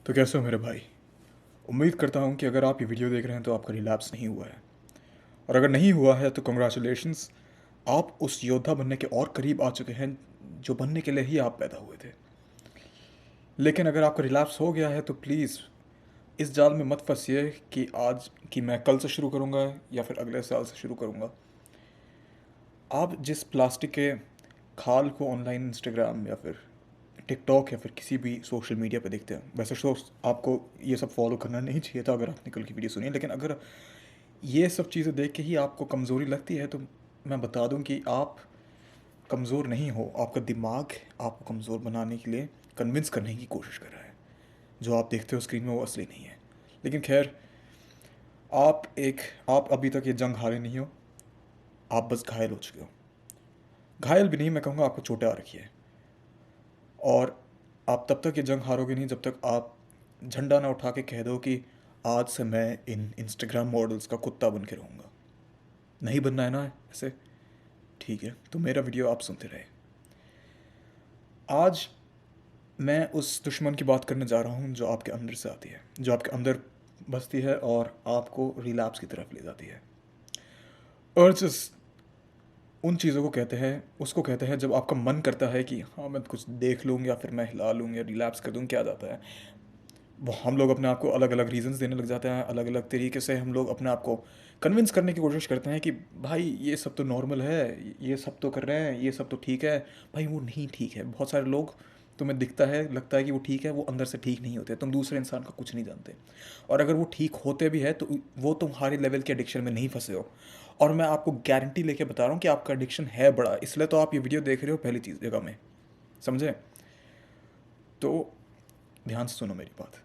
तो कैसे हो मेरे भाई। उम्मीद करता हूँ कि अगर आप ये वीडियो देख रहे हैं तो आपका रिलैप्स नहीं हुआ है, और अगर नहीं हुआ है तो कंग्रेचुलेशंस। आप उस योद्धा बनने के और करीब आ चुके हैं जो बनने के लिए ही आप पैदा हुए थे। लेकिन अगर आपका रिलैप्स हो गया है तो प्लीज़ इस जाल में मत फंसिए कि आज कि मैं कल से शुरू करूँगा या फिर अगले साल से शुरू करूँगा। आप जिस प्लास्टिक के खाल को ऑनलाइन इंस्टाग्राम या फिर टिकटॉक या फिर किसी भी सोशल मीडिया पे देखते हैं, वैसे तो आपको ये सब फॉलो करना नहीं चाहिए था अगर आपने कल की वीडियो सुनी, लेकिन अगर ये सब चीज़ें देख के ही आपको कमज़ोरी लगती है तो मैं बता दूं कि आप कमज़ोर नहीं हो। आपका दिमाग आपको कमज़ोर बनाने के लिए कन्विंस करने की कोशिश कर रहा है। जो आप देखते हो स्क्रीन में वो असली नहीं है। लेकिन खैर, आप अभी तक ये जंग हारे नहीं हो। आप बस घायल हो चुके हो। घायल भी नहीं, मैं कहूँगा आपको चोटें आ रखी है। और आप तब तक ये जंग हारोगे नहीं जब तक आप झंडा ना उठा के कह दो कि आज से मैं इन इंस्टाग्राम मॉडल्स का कुत्ता बन के रहूँगा। नहीं बनना है ना ऐसे? ठीक है, तो मेरा वीडियो आप सुनते रहे। आज मैं उस दुश्मन की बात करने जा रहा हूँ जो आपके अंदर से आती है, जो आपके अंदर बसती है और आपको रिलैप्स की तरफ ले जाती है। अर्जेस उन चीज़ों को कहते हैं, उसको कहते हैं जब आपका मन करता है कि हाँ मैं कुछ देख लूँ या फिर मैं हिला लूँ या रिलैप्स कर दूँ। क्या जाता है वो, हम लोग अपने आप को अलग अलग रीजंस देने लग जाते हैं। अलग अलग तरीके से हम लोग अपने आप को कन्विंस करने की कोशिश करते हैं कि भाई ये सब तो नॉर्मल है, ये सब तो कर रहे हैं, ये सब तो ठीक है। भाई वो नहीं ठीक है। बहुत सारे लोग, तुम्हें दिखता है लगता है कि वो ठीक है, वो अंदर से ठीक नहीं होते। तुम दूसरे इंसान का कुछ नहीं जानते, और अगर वो ठीक होते भी है तो वो तुम्हारे लेवल के एडिक्शन में नहीं फंसे हो। और मैं आपको गारंटी लेके बता रहा हूँ कि आपका एडिक्शन है बड़ा, इसलिए तो आप ये वीडियो देख रहे हो पहली चीज़ जगह में। समझे? तो ध्यान से सुनो मेरी बात।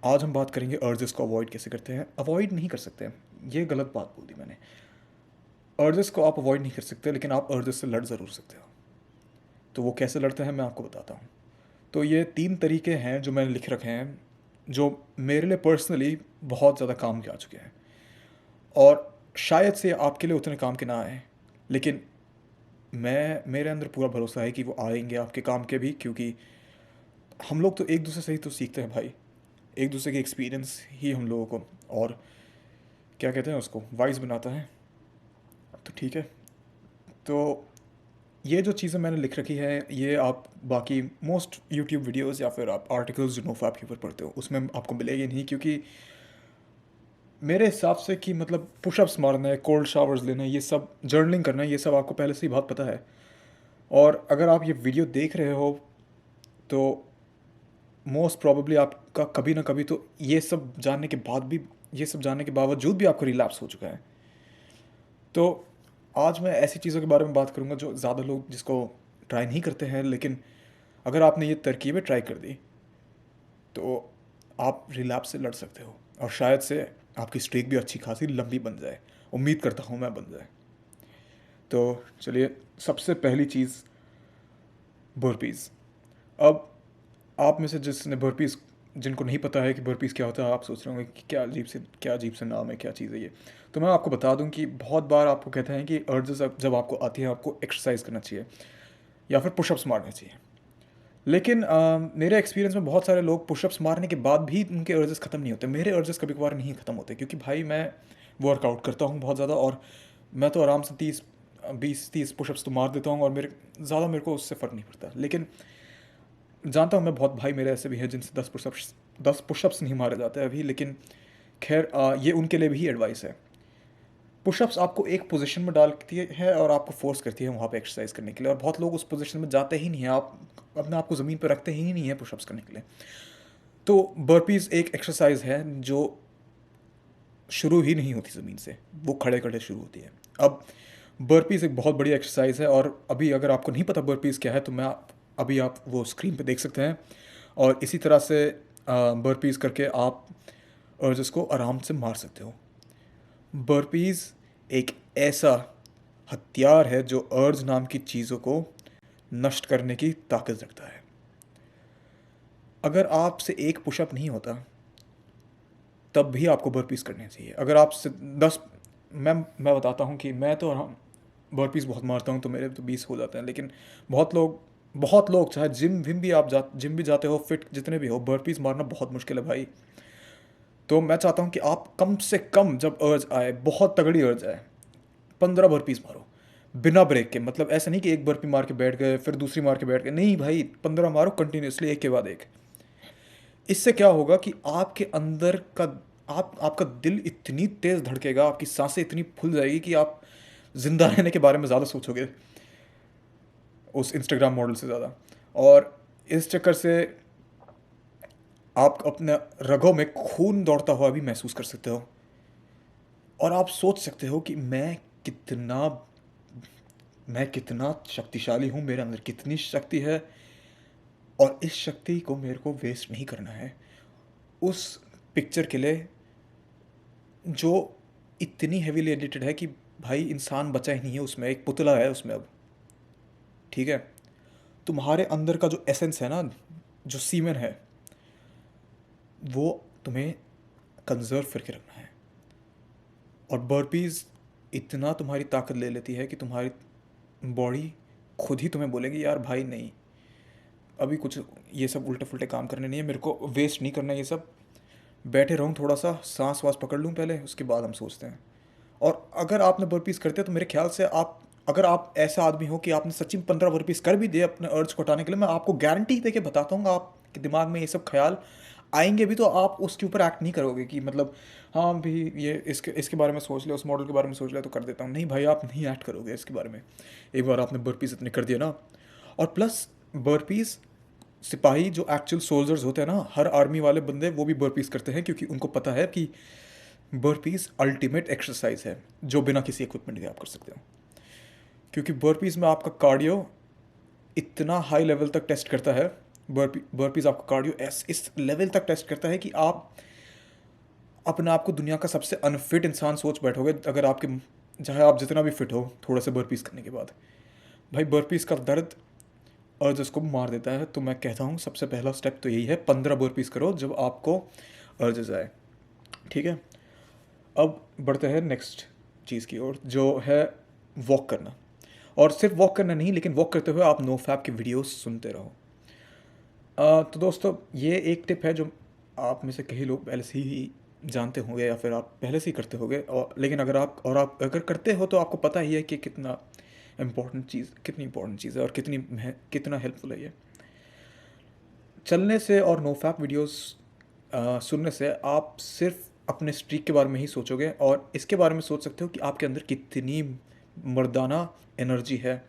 आज हम बात करेंगे अर्जेस को अवॉइड कैसे करते हैं। अवॉइड नहीं कर सकते, ये गलत बात बोल दी मैंने। अर्जेस को आप अवॉइड नहीं कर सकते, लेकिन आप अर्जेस से लड़ ज़रूर सकते हो। तो वो कैसे लड़ते हैं मैं आपको बताता हूँ। तो ये 3 तरीके हैं जो मैंने लिख रखे हैं, जो मेरे लिए पर्सनली बहुत ज़्यादा काम के आ चुके हैं, और शायद से आपके लिए उतने काम के ना आए, लेकिन मेरे अंदर पूरा भरोसा है कि वो आएंगे आपके काम के भी, क्योंकि हम लोग तो एक दूसरे से ही तो सीखते हैं भाई। एक दूसरे के एक्सपीरियंस ही हम लोगों को, और क्या कहते हैं उसको, वाइज बनाता है। तो ठीक है, तो ये जो चीज़ें मैंने लिख रखी है ये आप बाकी मोस्ट यूट्यूब वीडियोस या फिर आप आर्टिकल्स जो नोफैप के ऊपर पढ़ते हो उसमें आपको मिलेगी नहीं, क्योंकि मेरे हिसाब से कि मतलब पुशअप्स मारना है, कोल्ड शावर्स लेना है, ये सब जर्नलिंग करना है, ये सब आपको पहले से ही बहुत पता है। और अगर आप ये वीडियो देख रहे हो तो मोस्ट प्रॉबेबली आपका कभी ना कभी तो ये सब जानने के बाद भी, ये सब जानने के बावजूद भी आपको रिलैप्स हो चुका है। तो आज मैं ऐसी चीज़ों के बारे में बात करूँगा जो ज़्यादा लोग जिसको ट्राई नहीं करते हैं, लेकिन अगर आपने ये तरकीबें ट्राई कर दी तो आप रिलैप्स से लड़ सकते हो, और शायद से आपकी स्ट्रीक भी अच्छी खासी लंबी बन जाए। उम्मीद करता हूँ मैं बन जाए। तो चलिए, सबसे पहली चीज़ बर्पीज़। अब आप में से जिसने बर्पीज़, जिनको नहीं पता है कि बर्पीज़ क्या होता है, आप सोच रहे होंगे कि क्या अजीब से नाम है, क्या चीज़ है ये। तो मैं आपको बता दूं कि बहुत बार आपको कहते हैं कि अर्जेस जब आपको आती है आपको एक्सरसाइज करना चाहिए या फिर पुशअप्स मारने चाहिए। लेकिन मेरे एक्सपीरियंस में बहुत सारे लोग पुशअप्स मारने के बाद भी उनके अर्जेस ख़त्म नहीं होते। मेरे अर्जेस कभी कभार नहीं ख़त्म होते, क्योंकि भाई मैं वर्कआउट करता हूँ बहुत ज़्यादा, और मैं तो आराम से 20-30 पुशअप्स तो मार देता हूँ, और मेरे को उससे फ़र्क नहीं पड़ता। लेकिन जानता हूँ मैं, बहुत भाई मेरे ऐसे भी हैं जिनसे 10 पुशअप्स नहीं मारे जाते अभी, लेकिन खैर ये उनके लिए भी एडवाइस है। पुशअप्स आपको एक पोजीशन में डालती है और आपको फोर्स करती है वहाँ पे एक्सरसाइज करने के लिए, और बहुत लोग उस पोजीशन में जाते ही नहीं हैं। आप अपने आप को ज़मीन पर रखते ही नहीं है पुशअप्स करने के लिए। तो बर्पीज़ एक एक्सरसाइज है जो शुरू ही नहीं होती ज़मीन से, वो खड़े खड़े शुरू होती है। अब बर्पीज़ एक बहुत बड़ी एक्सरसाइज है, और अभी अगर आपको नहीं पता बर्पीज़ क्या है तो अभी आप वो स्क्रीन पे देख सकते हैं, और इसी तरह से बर्पीज़ करके आप अर्जेस को आराम से मार सकते हो। बर्पीज़ एक ऐसा हथियार है जो अर्ज नाम की चीज़ों को नष्ट करने की ताकत रखता है। अगर आपसे एक पुशअप नहीं होता तब भी आपको बर्पीज़ करने चाहिए। अगर आपसे 10, मैं बताता हूँ कि मैं तो बर्पीज़ बहुत मारता हूँ तो मेरे तो 20 हो जाते हैं, लेकिन बहुत लोग बहुत लोग, चाहे जिम भी जाते हो, फिट जितने भी हो, बर्पीज मारना बहुत मुश्किल है भाई। तो मैं चाहता हूँ कि आप कम से कम जब अर्ज आए, बहुत तगड़ी अर्ज आए, 15 बर्पीज मारो बिना ब्रेक के। मतलब ऐसा नहीं कि एक बर्पी मार के बैठ गए फिर दूसरी मार के बैठ गए, नहीं भाई, 15 मारो कंटिन्यूसली, एक के बाद एक। इससे क्या होगा कि आपके अंदर का आपका दिल इतनी तेज धड़केगा, आपकी सांसें इतनी फूल जाएगी कि आप जिंदा रहने के बारे में ज़्यादा सोचोगे उस इंस्टाग्राम मॉडल से ज़्यादा। और इस चक्कर से आप अपने रगों में खून दौड़ता हुआ भी महसूस कर सकते हो, और आप सोच सकते हो कि कितना मैं कितना शक्तिशाली हूँ, मेरे अंदर कितनी शक्ति है, और इस शक्ति को मेरे को वेस्ट नहीं करना है उस पिक्चर के लिए जो इतनी हेवीली एडिटेड है कि भाई इंसान बचा ही नहीं है उसमें, एक पुतला है उसमें अब। ठीक है, तुम्हारे अंदर का जो एसेंस है ना, जो सीमेन है, वो तुम्हें कंजर्व करके रखना है। और बर्पीज इतना तुम्हारी ताकत ले लेती है कि तुम्हारी बॉडी खुद ही तुम्हें बोलेगी यार भाई नहीं, अभी कुछ ये सब उल्टे फुल्टे काम करने नहीं है, मेरे को वेस्ट नहीं करना ये सब, बैठे रहूँ थोड़ा सा, सांस वास पकड़ लूँ पहले, उसके बाद हम सोचते हैं। और अगर आपने बर्पीज करते हैं तो मेरे ख्याल से आप, अगर आप ऐसा आदमी हो कि आपने सच्ची में 15 बर्पीज कर भी दिए अपने अर्ज को हटाने के लिए, मैं आपको गारंटी दे के बताता हूँ आपके दिमाग में ये सब ख्याल आएंगे भी तो आप उसके ऊपर एक्ट नहीं करोगे कि मतलब हाँ भी ये इसके बारे में सोच ले, उस मॉडल के बारे में सोच ले तो कर देता हूँ, नहीं भाई, आप नहीं एक्ट करोगे इसके बारे में। एक बार आपने बर्पीज इतने कर दिया ना। और प्लस बर्पीज, सिपाही जो एक्चुअल सोल्जर्स होते हैं ना, हर आर्मी वाले बंदे वो भी बर्पीज करते हैं, क्योंकि उनको पता है कि बर्पीज अल्टीमेट एक्सरसाइज है जो बिना किसी इक्विपमेंट के आप कर सकते हो। क्योंकि बर्पीज में आपका कार्डियो इतना हाई लेवल तक टेस्ट करता है, बर्पीज आपका कार्डियो इस लेवल तक टेस्ट करता है कि आप अपने आप को दुनिया का सबसे अनफिट इंसान सोच बैठोगे, अगर आपके, चाहे आप जितना भी फिट हो, थोड़ा सा बर्पीज करने के बाद। भाई बर्पीज का दर्द और जिसको मार देता है। तो मैं कहता हूँ सबसे पहला स्टेप तो यही है, 15 बर्पीज करो जब आपको अर्जेस आए। ठीक है, अब बढ़ते हैं नेक्स्ट चीज़ की ओर, जो है वॉक करना। और सिर्फ वॉक करना नहीं, लेकिन वॉक करते हुए आप नो फैप की वीडियोस सुनते रहो। तो दोस्तों ये एक टिप है जो आप में से कई लोग पहले से ही जानते होंगे, या फिर आप पहले से ही करते होंगे, और लेकिन आप अगर करते हो तो आपको पता ही है कि कितनी इंपॉर्टेंट चीज़ है, और कितना हेल्पफुल है ये। चलने से और नो फैप वीडियोस सुनने से आप सिर्फ अपने स्ट्रीक के बारे में ही सोचोगे, और इसके बारे में सोच सकते हो कि आपके अंदर कितनी मर्दाना एनर्जी है।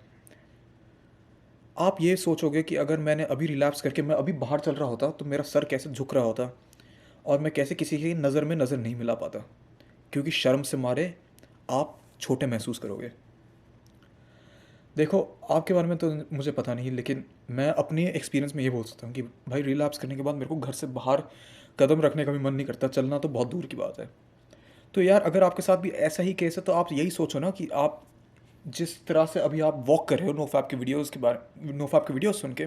आप ये सोचोगे कि अगर मैंने अभी रिलैप्स करके मैं अभी बाहर चल रहा होता तो मेरा सर कैसे झुक रहा होता, और मैं कैसे किसी की नज़र में नज़र नहीं मिला पाता, क्योंकि शर्म से मारे आप छोटे महसूस करोगे। देखो, आपके बारे में तो मुझे पता नहीं, लेकिन मैं अपनी एक्सपीरियंस में ये बोल सकता हूँ कि भाई रिलैप्स करने के बाद मेरे को घर से बाहर कदम रखने का भी मन नहीं करता, चलना तो बहुत दूर की बात है। तो यार अगर आपके साथ भी ऐसा ही केस है तो आप यही सोचो ना कि आप जिस तरह से अभी आप वॉक कर रहे हो नो फैप की वीडियोस सुन के,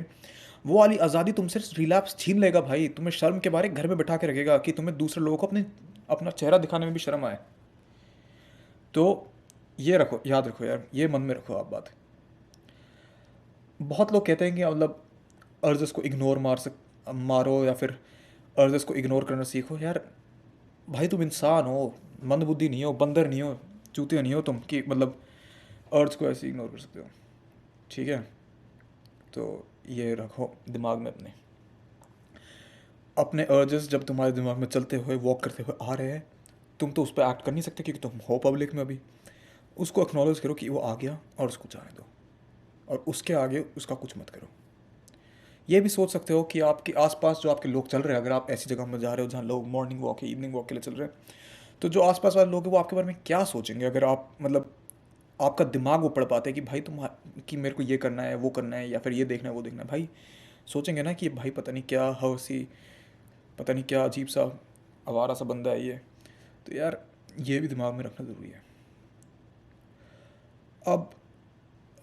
वो वाली आज़ादी तुमसे रिलैप्स छीन लेगा भाई, तुम्हें शर्म के बारे घर में बैठा के रखेगा कि तुम्हें दूसरे लोगों को अपना चेहरा दिखाने में भी शर्म आए। तो ये रखो, याद रखो यार, ये मन में रखो आप बात। बहुत लोग कहते हैं कि मतलब अर्जस को मारो, या फिर अर्जस को इग्नोर करना सीखो। यार भाई तुम इंसान हो, मंदबुद्धि नहीं हो, बंदर नहीं हो, चूतिया नहीं हो तुम कि मतलब अर्ज को ऐसे इग्नोर कर सकते हो। ठीक है, तो ये रखो दिमाग में अपने अपने अर्जेस जब तुम्हारे दिमाग में चलते हुए वॉक करते हुए आ रहे हैं, तुम तो उस पर एक्ट कर नहीं सकते क्योंकि तुम हो पब्लिक में अभी। उसको एक्नॉलेज करो कि वो आ गया और उसको जाने दो, और उसके आगे उसका कुछ मत करो। ये भी सोच सकते हो कि आपके आसपास जो आपके लोग चल रहे हैं, अगर आप ऐसी जगह में जा रहे हो जहाँ लोग मॉर्निंग वॉक या इवनिंग वॉक के लिए चल रहे हैं, तो जो आसपास वाले लोग हैं वो आपके बारे में क्या सोचेंगे, अगर आप मतलब आपका दिमाग वो पढ़ पाते हैं कि भाई कि मेरे को ये करना है, वो करना है, या फिर ये देखना है, वो देखना है। भाई सोचेंगे ना कि भाई पता नहीं क्या हवसी, पता नहीं क्या अजीब सा आवारा सा बंदा है ये। तो यार ये भी दिमाग में रखना ज़रूरी है। अब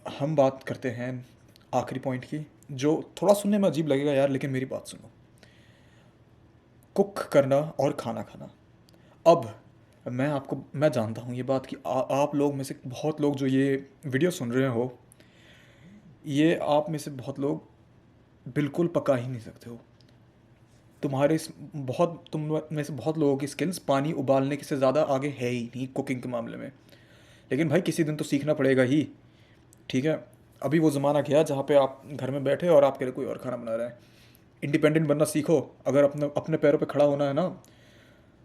हम बात करते हैं आखिरी पॉइंट की, जो थोड़ा सुनने में अजीब लगेगा यार, लेकिन मेरी बात सुनो। कुक करना और खाना खाना। अब मैं जानता हूँ ये बात कि आप लोग में से बहुत लोग जो ये वीडियो सुन रहे हो, ये आप में से बहुत लोग बिल्कुल पका ही नहीं सकते हो। तुम में से बहुत लोगों की स्किल्स पानी उबालने के से ज़्यादा आगे है ही नहीं कुकिंग के मामले में। लेकिन भाई किसी दिन तो सीखना पड़ेगा ही, ठीक है। अभी वो ज़माना गया जहाँ पे आप घर में बैठे और आपके लिए कोई और खाना बना रहा है। इंडिपेंडेंट बनना सीखो। अगर अपने अपने पैरों पे खड़ा होना है ना,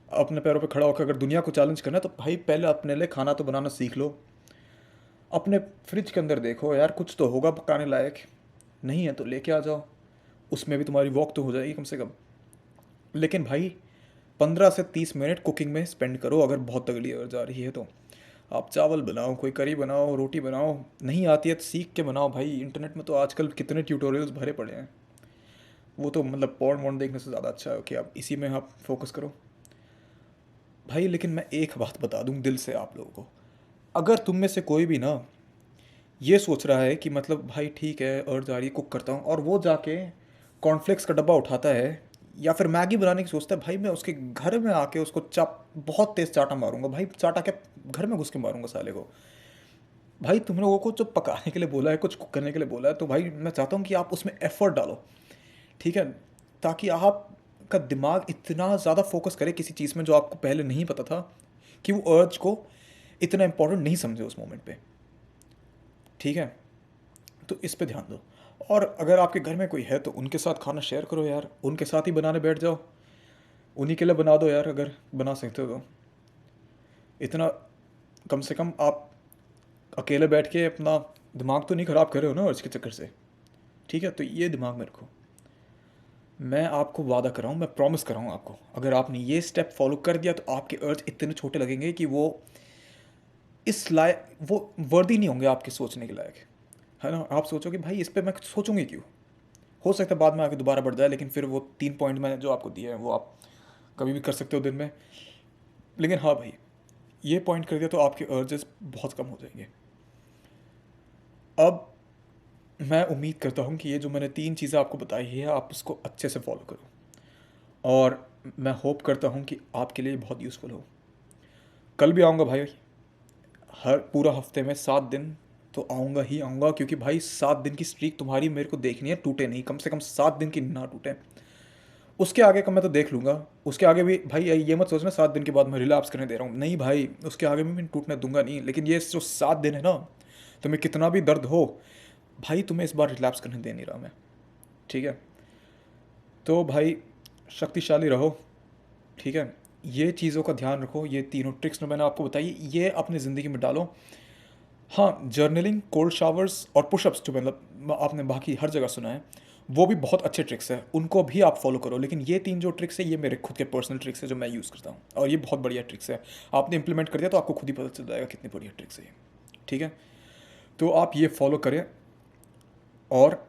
अपने पैरों पे खड़ा होकर अगर दुनिया को चैलेंज करना है तो भाई पहले अपने लिए खाना तो बनाना सीख लो। अपने फ्रिज के अंदर देखो यार, कुछ तो होगा पकाने लायक। नहीं है तो लेके आ जाओ, उसमें भी तुम्हारी वॉक तो हो जाएगी कम से कम। लेकिन भाई 15 से 30 मिनट कुकिंग में स्पेंड करो। अगर बहुत तगड़ी अगर जा रही है तो आप चावल बनाओ, कोई करी बनाओ, रोटी बनाओ। नहीं आती है तो सीख के बनाओ भाई। इंटरनेट में तो आजकल कितने ट्यूटोरियल्स भरे पड़े हैं। वो तो मतलब पॉर्न वॉर्न देखने से ज़्यादा अच्छा है कि आप इसी में आप फोकस करो भाई। लेकिन मैं एक बात बता दूं दिल से आप लोगों को, अगर तुम में से कोई भी ना ये सोच रहा है कि मतलब भाई ठीक है और जा रही कुक करता हूँ, और वो जाके कॉर्नफ्लेक्स का डब्बा उठाता है या फिर मैगी बनाने की सोचता है, भाई मैं उसके घर में आके उसको बहुत तेज़ चाटा मारूंगा भाई। चाटा क्या, घर में घुस के मारूंगा साले को। भाई तुम लोगों को जो पकाने के लिए बोला है, कुछ कुक करने के लिए बोला है, तो भाई मैं चाहता हूँ कि आप उसमें एफर्ट डालो, ठीक है। ताकि आपका दिमाग इतना ज़्यादा फोकस करे किसी चीज़ में जो आपको पहले नहीं पता था, कि वो अर्ज को इतना इंपॉर्टेंट नहीं समझे उस मोमेंट पे, ठीक है। तो इस पे ध्यान दो। और अगर आपके घर में कोई है तो उनके साथ खाना शेयर करो यार, उनके साथ ही बनाने बैठ जाओ। उन्हीं के लिए बना दो यार, अगर बना सकते हो तो। इतना कम से कम आप अकेले बैठ के अपना दिमाग तो नहीं ख़राब कर रहे हो ना उसके चक्कर से, ठीक है। तो ये दिमाग में रखो। मैं आपको वादा कर रहा हूँ, मैं प्रॉमिस कर रहा हूँ आपको, अगर आपने ये स्टेप फॉलो कर दिया तो आपके अर्ज इतने छोटे लगेंगे कि वो इस लायक, वो वर्दी नहीं होंगे आपके सोचने के लायक, है ना। आप सोचोगे भाई इस पर मैं सोचूंगी क्यों। हो सकता है बाद में आके दोबारा बढ़ जाए, लेकिन फिर वो 3 पॉइंट मैंने जो आपको दिए हैं वो आप कभी भी कर सकते हो दिन में। लेकिन हाँ भाई, ये पॉइंट कर दिया तो आपके अर्जेस बहुत कम हो जाएंगे। अब मैं उम्मीद करता हूँ कि ये जो मैंने 3 चीज़ें आपको बताई है आप उसको अच्छे से फॉलो करो, और मैं होप करता हूँ कि आपके लिए बहुत यूज़फुल हो। कल भी आऊँगा भाई, हर पूरा हफ्ते में 7 दिन तो आऊँगा ही आऊँगा, क्योंकि भाई 7 दिन की स्ट्रीक तुम्हारी मेरे को देखनी है, टूटे नहीं, कम से कम 7 दिन की ना टूटे। उसके आगे का मैं तो देख लूँगा। उसके आगे भी भाई ये मत सोचना 7 दिन के बाद मैं रिलैप्स करने दे रहा हूँ, नहीं भाई, उसके आगे भी मैं टूटने दूंगा नहीं। लेकिन ये जो 7 दिन है ना, तुम्हें कितना भी दर्द हो भाई, तुम्हें इस बार रिलैप्स करने दे नहीं रहा मैं, ठीक है। तो भाई शक्तिशाली रहो, ठीक है। ये चीज़ों का ध्यान रखो, ये तीनों ट्रिक्स जो मैंने आपको बताई ये अपनी ज़िंदगी में डालो। हाँ, जर्नलिंग, कोल्ड शावर्स और पुशअप्स जो मतलब आपने बाकी हर जगह सुना है, वो भी बहुत अच्छे ट्रिक्स हैं, उनको भी आप फॉलो करो। लेकिन ये 3 जो ट्रिक्स है ये मेरे खुद के पर्सनल ट्रिक्स है जो मैं यूज़ करता हूँ, और ये बहुत बढ़िया ट्रिक्स है। आपने इंप्लीमेंट कर दिया तो आपको खुद ही पता चल जाएगा कितनी बढ़िया ट्रिक्स है ये, ठीक है। तो आप ये फॉलो करें और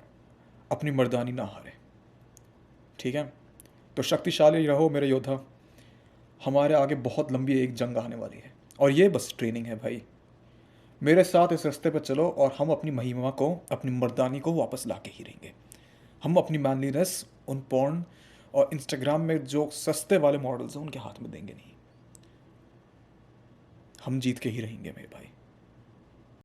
अपनी मर्दानी ना हारें, ठीक है। तो शक्तिशाली रहो मेरे योद्धा। हमारे आगे बहुत लंबी एक जंग आने वाली है, और ये बस ट्रेनिंग है भाई। मेरे साथ इस रास्ते पर चलो और हम अपनी महिमा को, अपनी मर्दानी को वापस ला के ही रहेंगे। हम अपनी मैनलीनेस उन पॉर्न और इंस्टाग्राम में जो सस्ते वाले मॉडल्स हैं उनके हाथ में देंगे नहीं। हम जीत के ही रहेंगे मेरे भाई।